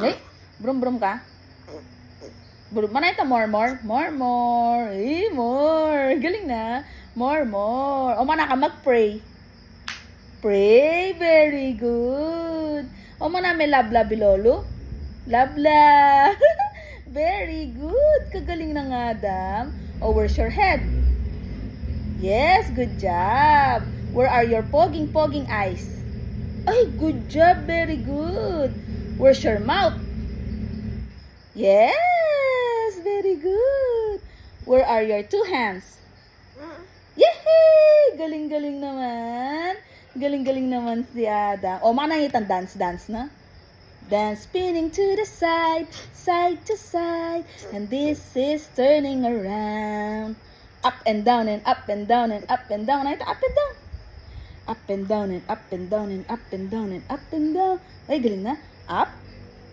Ay, brum-brum ka? Mana ito? More. More. Galing na. More. O, mana ka mag-pray. Pray. Very good. O, mana may labla bilolo? Labla. Very good. Kagaling na nga, Dam. O, where's your head? Yes, good job. Where are your poging eyes? Ay, good job. Very good. Where's your mouth? Yes, very good. Where are your two hands? Yehey! Galing-galing naman. Galing-galing naman si Adam. O, manangitan dance na. Dance spinning to the side to side. And this is turning around. Up and down and up and down and up and down. Ito, up and down. Up and down and up and down and up and down and up and down. Ay, galing na. Up,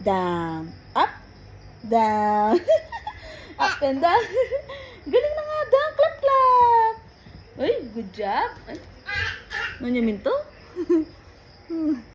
down, up, down. Up and down. Galing na nga, Dam. Clap, clap. Ay, good job. Ay, nanyamin to?